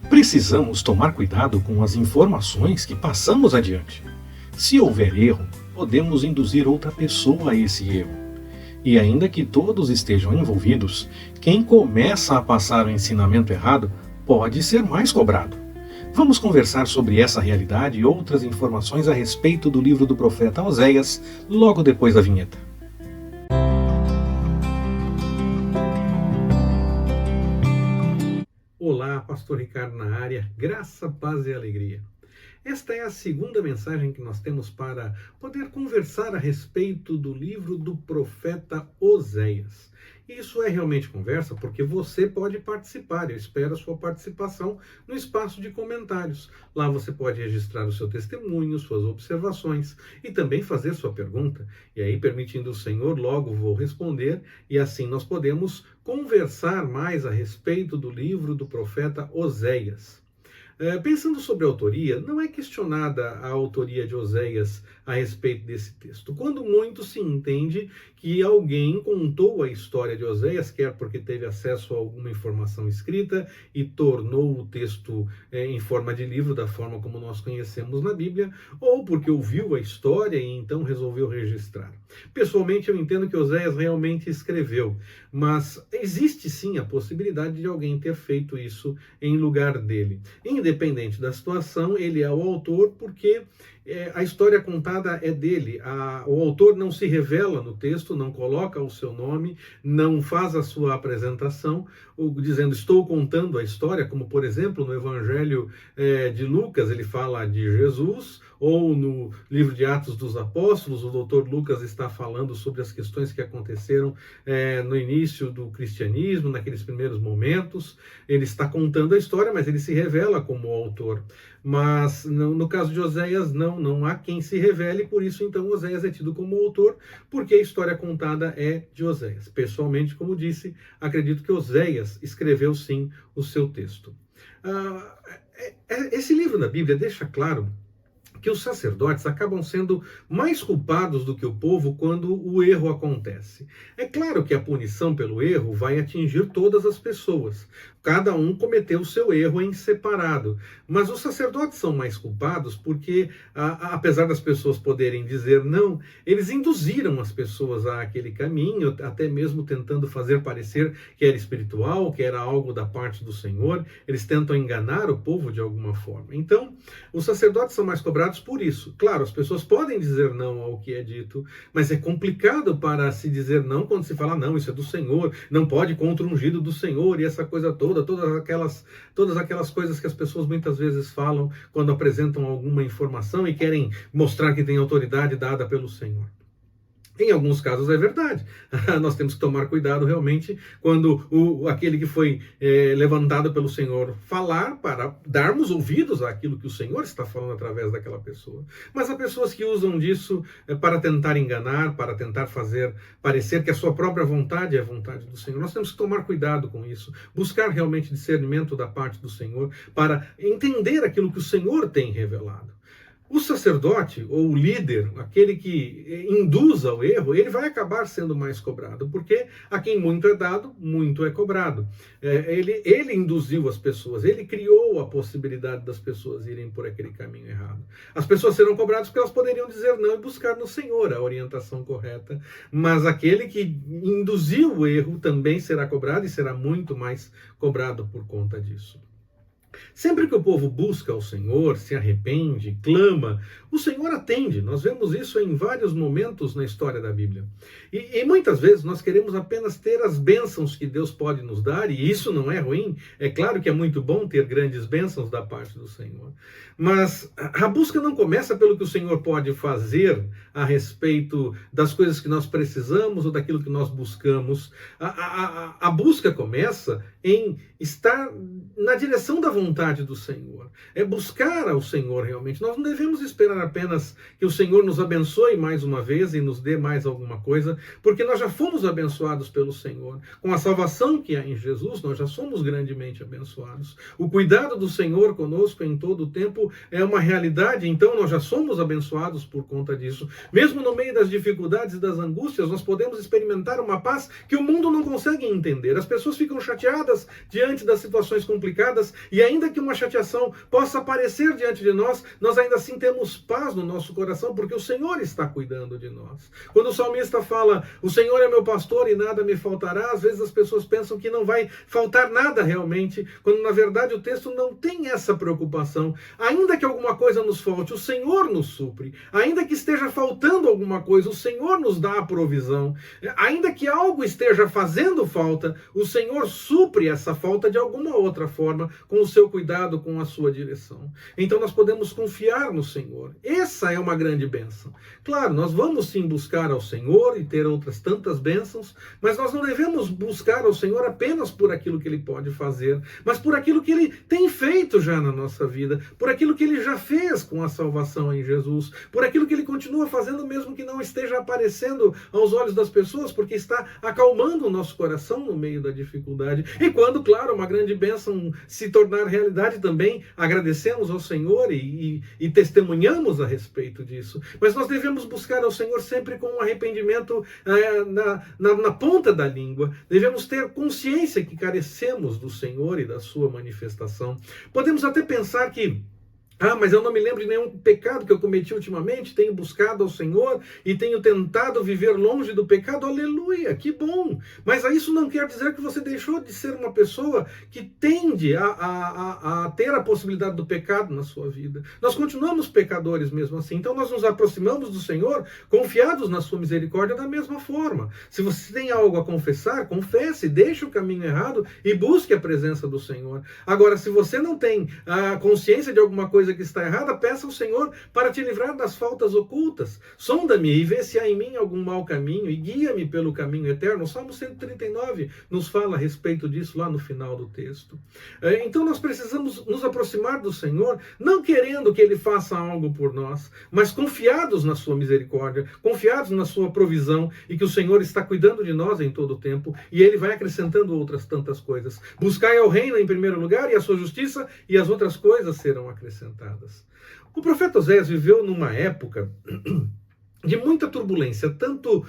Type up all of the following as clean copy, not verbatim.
Precisamos tomar cuidado com as informações que passamos adiante. Se houver erro, podemos induzir outra pessoa a esse erro. E ainda que todos estejam envolvidos, quem começa a passar o ensinamento errado pode ser mais cobrado. Vamos conversar sobre essa realidade e outras informações a respeito do livro do profeta Oséias, logo depois da vinheta. Olá, Pastor Ricardo na área, graça, paz e alegria. Esta é a segunda mensagem que nós temos para poder conversar a respeito do livro do profeta Oséias. Isso é realmente conversa porque você pode participar. Eu espero a sua participação no espaço de comentários. Lá você pode registrar o seu testemunho, suas observações e também fazer sua pergunta. E aí, permitindo o Senhor, logo vou responder e assim nós podemos conversar mais a respeito do livro do profeta Oséias. Pensando sobre a autoria, não é questionada a autoria de Oséias a respeito desse texto. Quando muito se entende que alguém contou a história de Oséias, quer porque teve acesso a alguma informação escrita e tornou o texto em forma de livro, da forma como nós conhecemos na Bíblia, ou porque ouviu a história e então resolveu registrar. Pessoalmente, eu entendo que Oséias realmente escreveu, mas existe sim a possibilidade de alguém ter feito isso em lugar dele. Independente da situação, ele é o autor porque a história contada é dele. O autor não se revela no texto, não coloca o seu nome, não faz a sua apresentação, dizendo estou contando a história, como por exemplo no Evangelho de Lucas ele fala de Jesus, ou no livro de Atos dos Apóstolos, o doutor Lucas está falando sobre as questões que aconteceram no início do cristianismo, naqueles primeiros momentos. Ele está contando a história, mas ele se revela como autor. Mas no caso de Oséias, não há quem se revele, por isso então Oséias é tido como autor, porque a história contada é de Oséias. Pessoalmente, como disse, acredito que Oséias escreveu sim o seu texto. Esse livro da Bíblia deixa claro que os sacerdotes acabam sendo mais culpados do que o povo quando o erro acontece. É claro que a punição pelo erro vai atingir todas as pessoas. Cada um cometeu o seu erro em separado. Mas os sacerdotes são mais culpados porque, apesar das pessoas poderem dizer não, eles induziram as pessoas àquele caminho, até mesmo tentando fazer parecer que era espiritual, que era algo da parte do Senhor. Eles tentam enganar o povo de alguma forma. Então, os sacerdotes são mais cobrados por isso. Claro, as pessoas podem dizer não ao que é dito, mas é complicado para se dizer não quando se fala não, isso é do Senhor, não pode contra o ungido do Senhor e essa coisa toda, todas aquelas coisas que as pessoas muitas vezes falam quando apresentam alguma informação e querem mostrar que tem autoridade dada pelo Senhor. Em alguns casos é verdade. Nós temos que tomar cuidado realmente quando aquele que foi levantado pelo Senhor falar, para darmos ouvidos àquilo que o Senhor está falando através daquela pessoa. Mas há pessoas que usam disso para tentar enganar, para tentar fazer parecer que a sua própria vontade é a vontade do Senhor. Nós temos que tomar cuidado com isso, buscar realmente discernimento da parte do Senhor para entender aquilo que o Senhor tem revelado. O sacerdote, ou o líder, aquele que induz ao erro, ele vai acabar sendo mais cobrado, porque a quem muito é dado, muito é cobrado. Ele induziu as pessoas, ele criou a possibilidade das pessoas irem por aquele caminho errado. As pessoas serão cobradas porque elas poderiam dizer não e buscar no Senhor a orientação correta, mas aquele que induziu o erro também será cobrado e será muito mais cobrado por conta disso. Sempre que o povo busca o Senhor, se arrepende, clama, o Senhor atende. Nós vemos isso em vários momentos na história da Bíblia. E muitas vezes nós queremos apenas ter as bênçãos que Deus pode nos dar, e isso não é ruim. É claro que é muito bom ter grandes bênçãos da parte do Senhor. Mas a busca não começa pelo que o Senhor pode fazer a respeito das coisas que nós precisamos ou daquilo que nós buscamos. A busca começa em estar na direção da vontade do Senhor. É buscar ao Senhor realmente. Nós não devemos esperar apenas que o Senhor nos abençoe mais uma vez e nos dê mais alguma coisa, porque nós já fomos abençoados pelo Senhor. Com a salvação que há em Jesus, nós já somos grandemente abençoados. O cuidado do Senhor conosco em todo o tempo é uma realidade, então nós já somos abençoados por conta disso. Mesmo no meio das dificuldades e das angústias, nós podemos experimentar uma paz que o mundo não consegue entender. As pessoas ficam chateadas diante das situações complicadas e ainda que uma chateação possa aparecer diante de nós, nós ainda assim temos paz no nosso coração, porque o Senhor está cuidando de nós. Quando o salmista fala, o Senhor é meu pastor e nada me faltará, às vezes as pessoas pensam que não vai faltar nada realmente, quando na verdade o texto não tem essa preocupação. Ainda que alguma coisa nos falte, o Senhor nos supre. Ainda que esteja faltando alguma coisa, o Senhor nos dá a provisão. Ainda que algo esteja fazendo falta, o Senhor supre essa falta de alguma outra forma, com o seu cuidado, com a sua direção. Então nós podemos confiar no Senhor. Essa é uma grande bênção. Claro, nós vamos sim buscar ao Senhor e ter outras tantas bênçãos, mas nós não devemos buscar ao Senhor apenas por aquilo que Ele pode fazer, mas por aquilo que Ele tem feito já na nossa vida, por aquilo que Ele já fez com a salvação em Jesus, por aquilo que Ele continua fazendo mesmo que não esteja aparecendo aos olhos das pessoas, porque está acalmando o nosso coração no meio da dificuldade. E quando, claro, uma grande bênção se tornar realidade também, agradecemos ao Senhor e testemunhamos a respeito disso. Mas nós devemos buscar ao Senhor sempre com um arrependimento na ponta da língua. Devemos ter consciência que carecemos do Senhor e da sua manifestação. Podemos até pensar que mas eu não me lembro de nenhum pecado que eu cometi ultimamente, tenho buscado ao Senhor e tenho tentado viver longe do pecado. Aleluia, que bom! Mas isso não quer dizer que você deixou de ser uma pessoa que tende a ter a possibilidade do pecado na sua vida. Nós continuamos pecadores mesmo assim, então nós nos aproximamos do Senhor confiados na sua misericórdia da mesma forma. Se você tem algo a confessar, confesse, deixe o caminho errado e busque a presença do Senhor. Agora, se você não tem a consciência de alguma coisa que está errada, peça ao Senhor para te livrar das faltas ocultas. Sonda-me e vê se há em mim algum mau caminho e guia-me pelo caminho eterno. O Salmo 139 nos fala a respeito disso lá no final do texto. Então nós precisamos nos aproximar do Senhor, não querendo que Ele faça algo por nós, mas confiados na sua misericórdia, confiados na sua provisão e que o Senhor está cuidando de nós em todo o tempo e Ele vai acrescentando outras tantas coisas. Buscai ao reino em primeiro lugar e a sua justiça e as outras coisas serão acrescentadas. O profeta Oséias viveu numa época de muita turbulência, tanto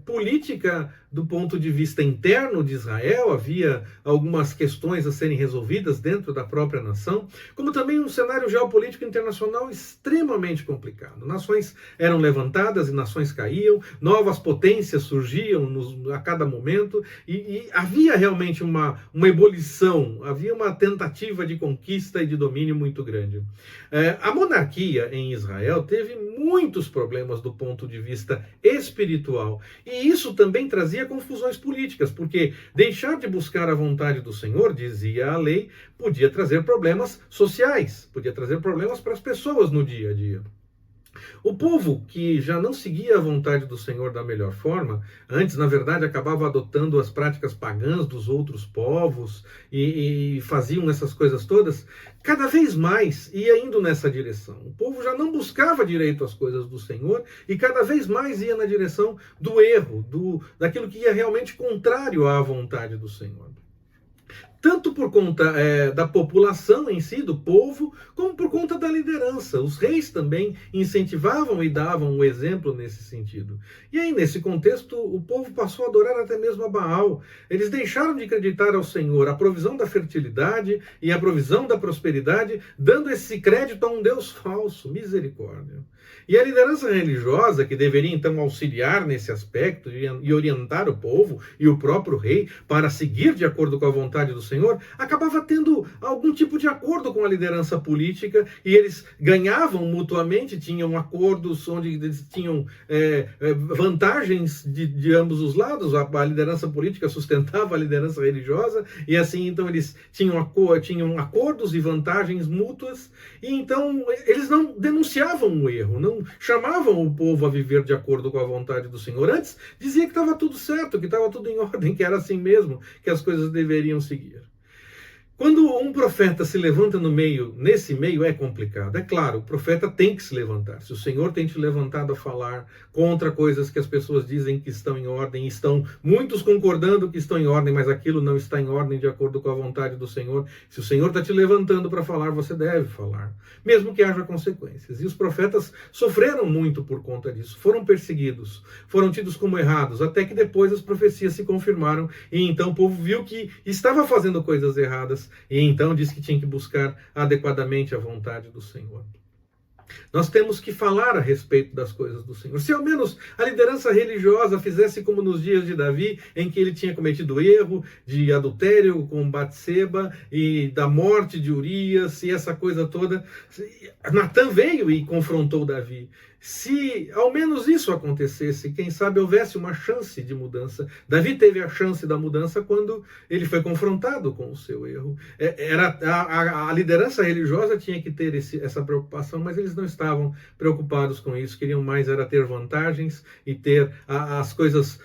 política do ponto de vista interno de Israel, havia algumas questões a serem resolvidas dentro da própria nação, como também um cenário geopolítico internacional extremamente complicado. Nações eram levantadas e nações caíam, novas potências surgiam a cada momento, e havia realmente uma ebulição, havia uma tentativa de conquista e de domínio muito grande. A monarquia em Israel teve muitos problemas do ponto de vista espiritual, e isso também trazia confusões políticas, porque deixar de buscar a vontade do Senhor, dizia a lei, podia trazer problemas sociais, podia trazer problemas para as pessoas no dia a dia. O povo que já não seguia a vontade do Senhor da melhor forma, antes, na verdade, acabava adotando as práticas pagãs dos outros povos e faziam essas coisas todas, cada vez mais ia indo nessa direção. O povo já não buscava direito às coisas do Senhor e cada vez mais ia na direção do erro, daquilo que ia realmente contrário à vontade do Senhor. Tanto por conta da população em si, do povo, como por conta da liderança. Os reis também incentivavam e davam o exemplo nesse sentido. E aí, nesse contexto, o povo passou a adorar até mesmo a Baal. Eles deixaram de acreditar ao Senhor a provisão da fertilidade e a provisão da prosperidade, dando esse crédito a um Deus falso. Misericórdia. E a liderança religiosa, que deveria então auxiliar nesse aspecto e orientar o povo e o próprio rei para seguir de acordo com a vontade do Senhor, acabava tendo algum tipo de acordo com a liderança política e eles ganhavam mutuamente, tinham acordos onde eles tinham vantagens de ambos os lados. A liderança política sustentava a liderança religiosa e assim então eles tinham acordos e vantagens mútuas e então eles não denunciavam o erro, não chamavam o povo a viver de acordo com a vontade do Senhor. Antes dizia que estava tudo certo, que estava tudo em ordem, que era assim mesmo que as coisas deveriam seguir. Quando um profeta se levanta nesse meio é complicado. É claro, o profeta tem que se levantar. Se o Senhor tem te levantado a falar contra coisas que as pessoas dizem que estão em ordem, estão muitos concordando que estão em ordem, mas aquilo não está em ordem de acordo com a vontade do Senhor. Se o Senhor está te levantando para falar, você deve falar, mesmo que haja consequências. E os profetas sofreram muito por conta disso. Foram perseguidos, foram tidos como errados, até que depois as profecias se confirmaram e então o povo viu que estava fazendo coisas erradas ideias, e então diz que tinha que buscar adequadamente a vontade do Senhor. Nós temos que falar a respeito das coisas do Senhor. Se ao menos a liderança religiosa fizesse como nos dias de Davi, em que ele tinha cometido erro de adultério com Batseba e da morte de Urias e essa coisa toda, Natã veio e confrontou Davi. Se ao menos isso acontecesse, quem sabe houvesse uma chance de mudança. Davi teve a chance da mudança quando ele foi confrontado com o seu erro. A liderança religiosa tinha que ter essa preocupação, mas eles não estavam preocupados com isso. Queriam mais era ter vantagens e ter as coisas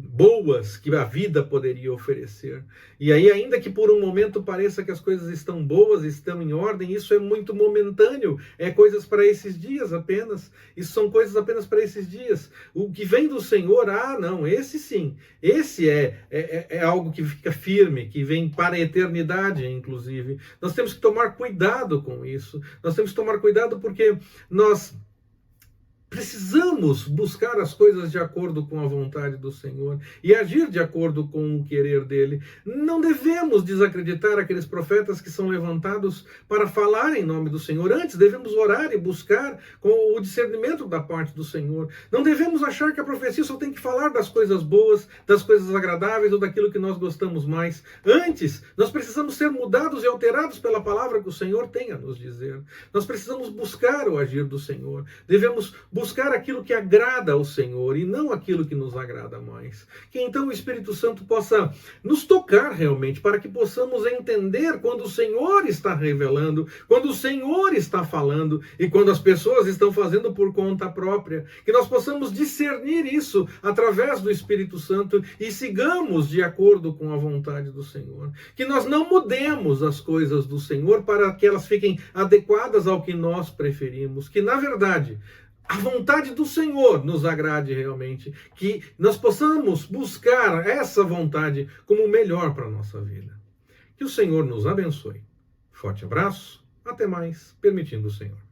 boas que a vida poderia oferecer. E aí, ainda que por um momento pareça que as coisas estão boas, estão em ordem, isso é muito momentâneo. É coisas para esses dias apenas. Isso são coisas apenas para esses dias. O que vem do Senhor, não, esse sim. Esse é algo que fica firme, que vem para a eternidade, inclusive. Nós temos que tomar cuidado com isso. Nós temos que tomar cuidado porque nós precisamos buscar as coisas de acordo com a vontade do Senhor e agir de acordo com o querer dele. Não devemos desacreditar aqueles profetas que são levantados para falar em nome do Senhor. Antes, devemos orar e buscar com o discernimento da parte do Senhor. Não devemos achar que a profecia só tem que falar das coisas boas, das coisas agradáveis ou daquilo que nós gostamos mais. Antes, nós precisamos ser mudados e alterados pela palavra que o Senhor tem a nos dizer. Nós precisamos buscar o agir do Senhor. Devemos buscar aquilo que agrada ao Senhor e não aquilo que nos agrada mais. Que então o Espírito Santo possa nos tocar realmente, para que possamos entender quando o Senhor está revelando, quando o Senhor está falando e quando as pessoas estão fazendo por conta própria. Que nós possamos discernir isso através do Espírito Santo e sigamos de acordo com a vontade do Senhor. Que nós não mudemos as coisas do Senhor para que elas fiquem adequadas ao que nós preferimos. Que, na verdade, a vontade do Senhor nos agrade realmente, que nós possamos buscar essa vontade como o melhor para a nossa vida. Que o Senhor nos abençoe. Forte abraço, até mais, permitindo o Senhor.